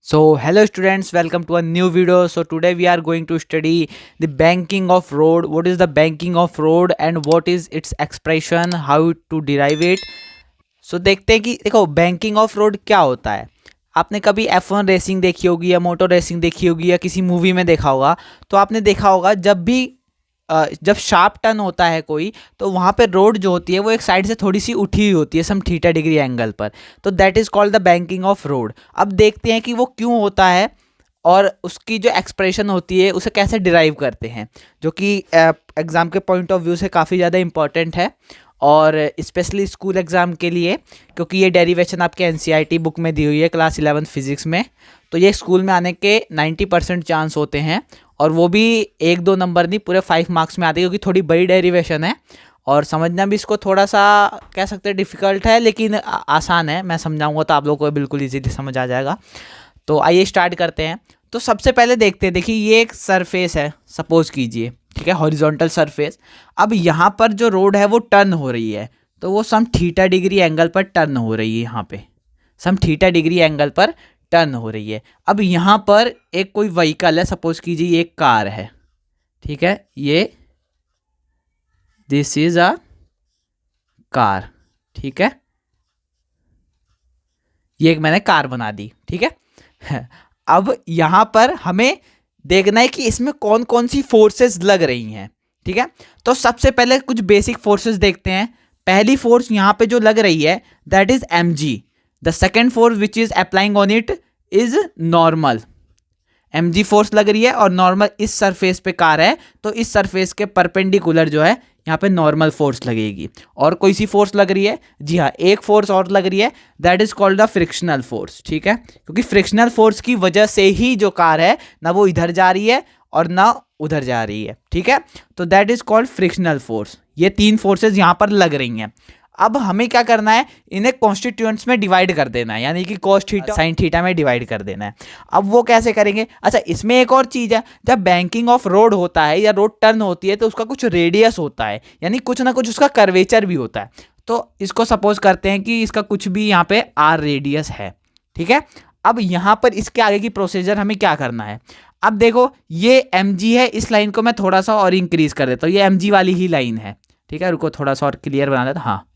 So hello students, welcome to a new video. So today we are going to study the banking of road. What is the banking of road and what is its expression, how to derive it. So देखते हैं कि देखो banking of road क्या होता है। आपने कभी F1 racing देखी होगी या मोटर रेसिंग देखी होगी या किसी मूवी में देखा होगा। तो आपने देखा होगा जब शार्प टर्न होता है कोई, तो वहाँ पे रोड जो होती है वो एक साइड से थोड़ी सी उठी हुई होती है सम थीटा डिग्री एंगल पर। तो that is called the banking of road. अब देखते हैं कि वो क्यों होता है और उसकी जो एक्सप्रेशन होती है उसे कैसे डिराइव करते हैं, जो कि एग्ज़ाम के पॉइंट ऑफ व्यू से काफ़ी ज़्यादा इंपॉर्टेंट है और स्पेशली स्कूल एग्ज़ाम के लिए, क्योंकि ये डेरिवेशन आपके एनसीईआरटी बुक में दी हुई है क्लास 11 फिजिक्स में। तो ये स्कूल में आने के 90% चांस होते हैं और वो भी 1-2 नंबर नहीं, पूरे 5 मार्क्स में आते हैं, क्योंकि थोड़ी बड़ी डेरिवेशन है और समझना भी इसको थोड़ा सा कह सकते हैं डिफ़िकल्ट है, लेकिन आसान है। मैं समझाऊंगा तो आप लोगों को बिल्कुल ईजीली समझ आ जाएगा। तो आइए स्टार्ट करते हैं। तो सबसे पहले देखते हैं, देखिए ये एक सरफेस है, सपोज कीजिए, ठीक है, हॉरिजॉन्टल सरफेस। अब यहाँ पर जो रोड है वो टर्न हो रही है, तो वो सम थीटा डिग्री एंगल पर टर्न हो रही है। यहाँ पे सम थीटा डिग्री एंगल पर टर्न हो रही है। अब यहाँ पर एक कोई व्हीकल है, सपोज कीजिए एक कार है, ठीक है, ये दिस इज अ कार, ठीक है, ये एक मैंने कार बना दी, ठीक है। अब यहाँ पर हमें देखना है कि इसमें कौन कौन सी फोर्सेस लग रही हैं, ठीक है। तो सबसे पहले कुछ बेसिक फोर्सेस देखते हैं। पहली फोर्स यहाँ पे जो लग रही है that is mg। The second force which is applying on it is normal. mg force लग रही है और नॉर्मल इस सरफेस पे कार है, तो इस सरफेस के परपेंडिकुलर जो है यहाँ पे नॉर्मल फोर्स लगेगी। और कोई सी फोर्स लग रही है, जी हाँ, एक फोर्स और लग रही है, that is called the frictional force, ठीक है, क्योंकि फ्रिक्शनल फोर्स की वजह से ही जो कार है ना वो इधर जा रही है और ना उधर जा रही है, ठीक है। तो that is called frictional force. ये 3 फोर्सेज यहाँ पर लग रही हैं। अब हमें क्या करना है, इन्हें कॉन्स्टिट्यूएंट्स में डिवाइड कर देना है, यानी कि कॉस थीटा साइन थीटा में डिवाइड कर देना है। अब वो कैसे करेंगे? अच्छा, इसमें एक और चीज़ है, जब बैंकिंग ऑफ रोड होता है या रोड टर्न होती है तो उसका कुछ रेडियस होता है, यानी कुछ ना कुछ उसका कर्वेचर भी होता है। तो इसको सपोज करते हैं कि इसका कुछ भी यहाँ पे आर रेडियस है, ठीक है। अब यहाँ पर इसके आगे की प्रोसीजर हमें क्या करना है? अब देखो ये mg है, इस लाइन को मैं थोड़ा सा और इंक्रीज कर देता हूँ, ये mg वाली ही लाइन है, ठीक है। रुको थोड़ा सा और क्लियर बना देता, हाँ,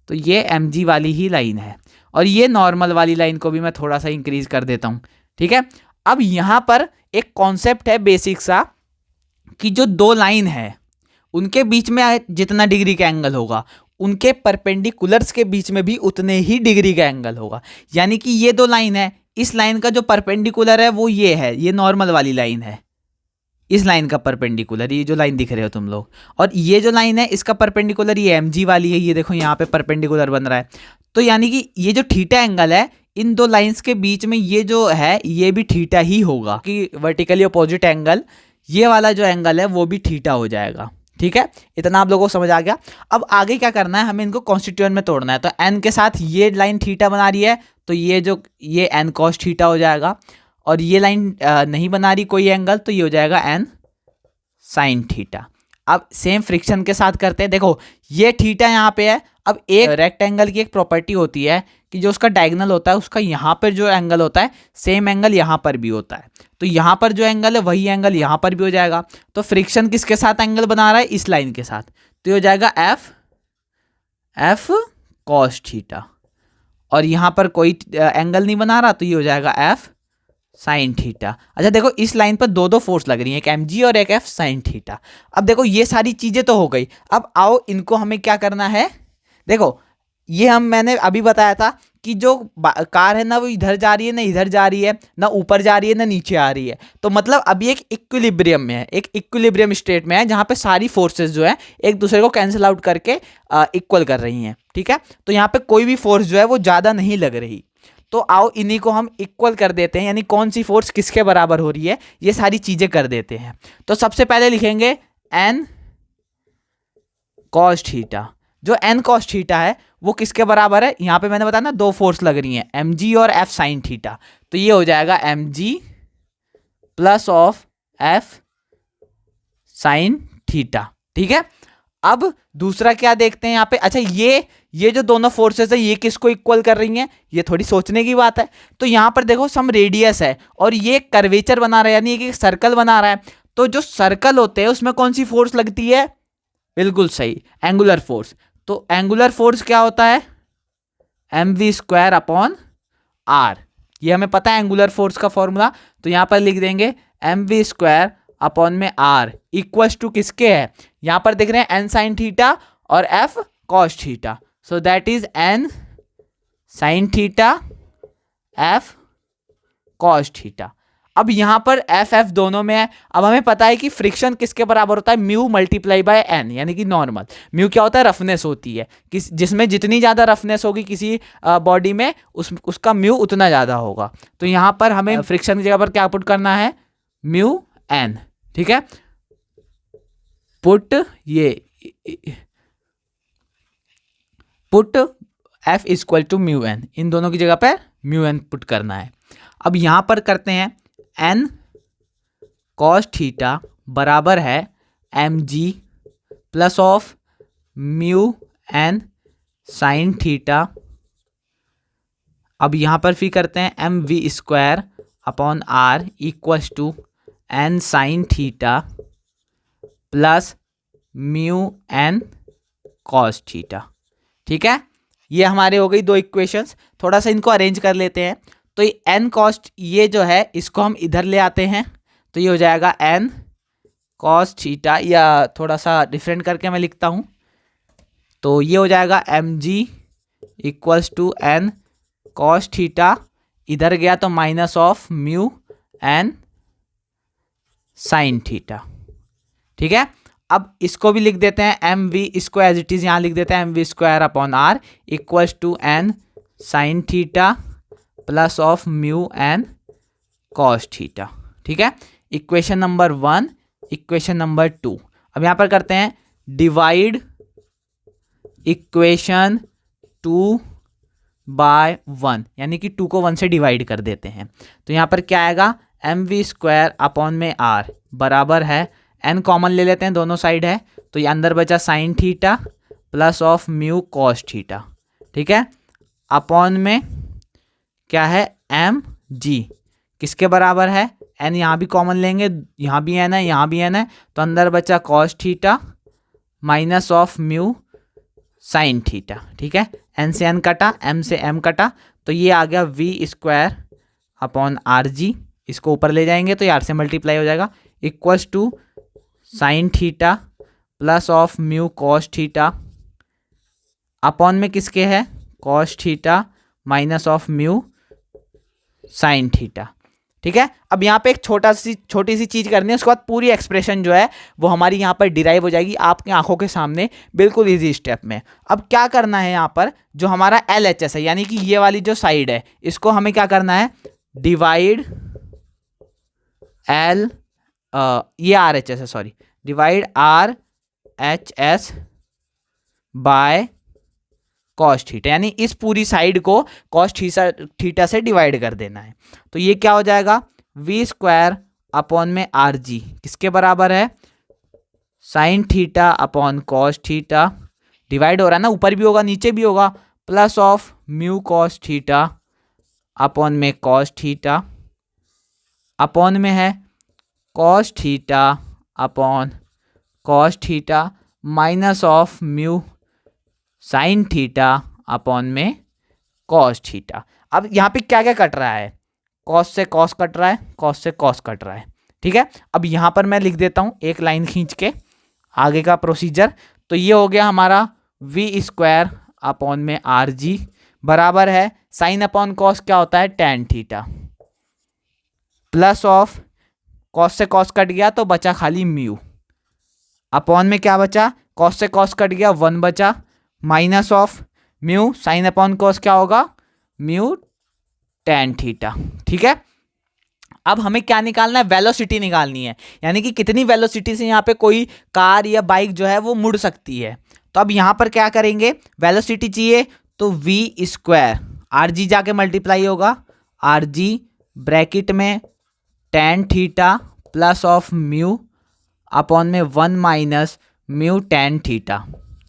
तो ये mg वाली ही लाइन है और ये नॉर्मल वाली लाइन को भी मैं थोड़ा सा इंक्रीज कर देता हूँ, ठीक है। अब यहाँ पर एक कॉन्सेप्ट है बेसिक सा, कि जो 2 लाइन है उनके बीच में जितना डिग्री का एंगल होगा, उनके परपेंडिकुलर्स के बीच में भी उतने ही डिग्री का एंगल होगा। यानी कि ये 2 लाइन है, इस लाइन का जो परपेंडिकुलर है वो ये है, ये नॉर्मल वाली लाइन है, इस लाइन का परपेंडिकुलर ये जो लाइन दिख रहे हो तुम लोग, और ये जो लाइन है इसका परपेंडिकुलर ये mg वाली है, ये देखो यहाँ पे परपेंडिकुलर बन रहा है। तो यानी कि ये जो थीटा एंगल है इन 2 लाइंस के बीच में, ये जो है ये भी थीटा ही होगा, कि वर्टिकली अपोजिट एंगल, ये वाला जो एंगल है वो भी थीटा हो जाएगा, ठीक है। इतना आप लोगों को समझ आ गया। अब आगे क्या करना है, हमें इनको कॉन्स्टिट्यूएंट में तोड़ना है। तो n के साथ ये लाइन थीटा बना रही है, तो ये n कॉस थीटा हो जाएगा, और ये लाइन नहीं बना रही कोई एंगल, तो ये हो जाएगा n साइन थीटा। अब सेम फ्रिक्शन के साथ करते हैं। देखो ये थीटा यहाँ पे है। अब एक रेक्टेंगल की एक प्रॉपर्टी होती है कि जो उसका डायगोनल होता है उसका यहाँ पर जो एंगल होता है सेम एंगल यहाँ पर भी होता है। तो यहाँ पर जो एंगल है वही एंगल यहाँ पर भी हो जाएगा। तो फ्रिक्शन किसके साथ एंगल बना रहा है? इस लाइन के साथ। तो ये हो जाएगा एफ कॉस थीटा, और यहाँ पर कोई एंगल नहीं बना रहा, तो ये हो जाएगा एफ साइन थीटा। अच्छा देखो इस लाइन पर 2 फोर्स लग रही हैं, एक mg और एक f साइन थीटा। अब देखो ये सारी चीजें तो हो गई। अब आओ इनको हमें क्या करना है। देखो ये मैंने अभी बताया था कि जो कार है ना वो इधर जा रही है ना इधर जा रही है, ना ऊपर जा रही है ना नीचे आ रही है। तो मतलब अभी एक इक्विलिब्रियम में है, एक इक्विलिब्रियम स्टेट में है, जहाँ पे सारी फोर्सेस जो है एक दूसरे को कैंसिल आउट करके इक्वल कर रही हैं, ठीक है। तो यहाँ पे कोई भी फोर्स जो है वो ज़्यादा नहीं लग रही। तो आओ इन्हीं को हम इक्वल कर देते हैं, यानी कौन सी फोर्स किसके बराबर हो रही है ये सारी चीजें कर देते हैं। तो सबसे पहले लिखेंगे n cos थीटा। जो n cos थीटा है वो किसके बराबर है? यहाँ पे मैंने बताया ना 2 फोर्स लग रही हैं, mg और f साइन थीटा। तो ये हो जाएगा mg plus of f sign theta, ठीक है। अब दूसरा क्या देखते हैं यहाँ पे, अच्छा ये जो दोनों फोर्सेस है ये किसको इक्वल कर रही हैं, ये थोड़ी सोचने की बात है। तो यहाँ पर देखो सम रेडियस है और ये कर्वेचर बना रहा है, यानी एक सर्कल बना रहा है। तो जो सर्कल होते हैं उसमें कौन सी फोर्स लगती है, बिल्कुल सही, एंगुलर फोर्स। तो एंगुलर फोर्स क्या होता है, mv² अपॉन r। ये हमें पता है एंगुलर फोर्स का फॉर्मूला, तो यहां पर लिख देंगे mv² अपॉन में r इक्वल्स टू किसके है, यहां पर देख रहे हैं n साइन थीटा और f cos theta, so that is n sine theta f cos theta. अब यहां पर एफ दोनों में है। अब हमें पता है कि फ्रिक्शन किसके बराबर होता है, म्यू मल्टीप्लाई बाय एन, यानी कि नॉर्मल। म्यू क्या होता है, रफनेस होती है, जिसमें जितनी ज़्यादा रफनेस होगी किसी बॉडी में उसका म्यू उतना ज़्यादा होगा। तो यहां पर हमें फ्रिक्शन की जगह पर क्या पुट करना है, म्यू एन, ठीक है। Put F equal to mu N, इन दोनों की जगह पर म्यू एन पुट करना है। अब यहां पर करते हैं एन कॉस थीटा बराबर है mg plus of mu N sine theta. अब यहां पर फिर करते हैं mv² upon r equals to n sine theta plus mu N cos theta, ठीक है। ये हमारे हो गई दो इक्वेशंस। थोड़ा सा इनको अरेंज कर लेते हैं। तो ये एन कॉस्ट ये जो है इसको हम इधर ले आते हैं, तो ये हो जाएगा एन कॉस थीटा, या थोड़ा सा डिफरेंट करके मैं लिखता हूँ, तो ये हो जाएगा mg equals to N cos theta, इधर गया तो minus of mu N sine theta, ठीक है। अब इसको भी लिख देते हैं mv, इसको एज इट इज यहाँ लिख देते हैं mv² upon r equals to N sine theta plus of mu N cos theta, ठीक है। Equation number 1, equation number 2। अब यहां पर करते हैं डिवाइड इक्वेशन 2 बाय 1, यानी कि 2 को 1 से डिवाइड कर देते हैं। तो यहां पर क्या आएगा, mv² अपॉन में r बराबर है, n कॉमन ले लेते हैं, दोनों साइड है, तो ये अंदर बचा sign theta plus of mu cos theta, ठीक है, अपॉन में क्या है mg किसके बराबर है, n यहाँ भी कॉमन लेंगे, यहाँ भी n है, यहाँ भी n है, तो अंदर बचा cos theta minus of mu sine theta, ठीक है। n से n कटा, m से m कटा, तो ये आ गया v² अपॉन rg, इसको ऊपर ले जाएंगे तो यार से मल्टीप्लाई हो जाएगा, equals to sine theta plus of mu cos theta upon में किसके है, cos theta minus of mu sine theta, ठीक है। अब यहाँ पे एक छोटी सी चीज करनी है, उसके बाद पूरी एक्सप्रेशन जो है वो हमारी यहाँ पर डिराइव हो जाएगी आपकी आंखों के सामने, बिल्कुल इजी स्टेप में। अब क्या करना है, यहाँ पर जो हमारा LHS है, यानी कि ये वाली जो साइड है, इसको हमें क्या करना है, डिवाइड ये RHS है, sorry, divide RHS by cos theta, यानी इस पूरी साइड को कॉस थीटा से डिवाइड कर देना है। तो ये क्या हो जाएगा, v² अपॉन में rg किसके बराबर है, sine theta upon cos theta, divide हो रहा है ना, ऊपर भी होगा नीचे भी होगा, plus of mu cos theta upon में कॉस थीटा, अपॉन में है cos theta upon cos theta minus of mu sine theta upon में कॉस थीटा। अब यहाँ पे क्या क्या कट रहा है, कॉस से कॉस कट रहा है, कॉस से कॉस कट रहा है, ठीक है। अब यहाँ पर मैं लिख देता हूँ एक लाइन खींच के आगे का प्रोसीजर। तो ये हो गया हमारा v² अपॉन में rg बराबर है साइन अपॉन कॉस क्या होता है, tan theta, plus of cos से कॉस कट गया तो बचा खाली म्यू, अपॉन में क्या बचा, कॉस से कॉस कट गया 1 बचा, minus of mu sine upon cos क्या होगा, म्यू टैन थीटा, ठीक है। अब हमें क्या निकालना है, वेलोसिटी निकालनी है, यानी कि कितनी वेलोसिटी से यहाँ पे कोई कार या बाइक जो है वो मुड़ सकती है। तो अब यहाँ पर क्या करेंगे, वेलोसिटी चाहिए तो v² rg जाके मल्टीप्लाई होगा, rg ब्रैकेट में tan theta plus of mu upon में 1 माइनस म्यू टेन थीटा।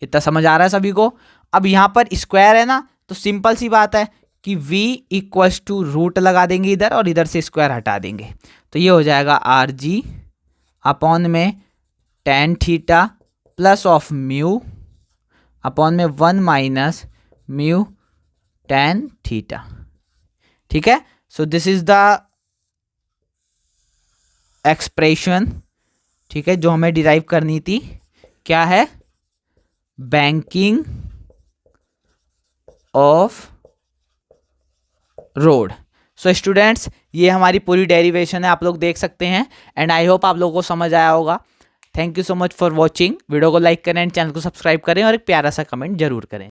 इतना समझ आ रहा है सभी को? अब यहाँ पर स्क्वायर है ना, तो सिंपल सी बात है कि v इक्वल्स टू रूट लगा देंगे इधर और इधर से स्क्वायर हटा देंगे, तो ये हो जाएगा आर जी अपॉन में tan theta plus of mu upon में 1 माइनस म्यू टेन थीटा। ठीक है, so this is the expression, ठीक है, जो हमें डिराइव करनी थी। क्या है? Banking of road. So students, ये हमारी पूरी डेरिवेशन है, आप लोग देख सकते हैं, एंड आई होप आप लोगों को समझ आया होगा। Thank you so much for watching. Video को लाइक करें एंड चैनल को सब्सक्राइब करें और एक प्यारा सा कमेंट जरूर करें।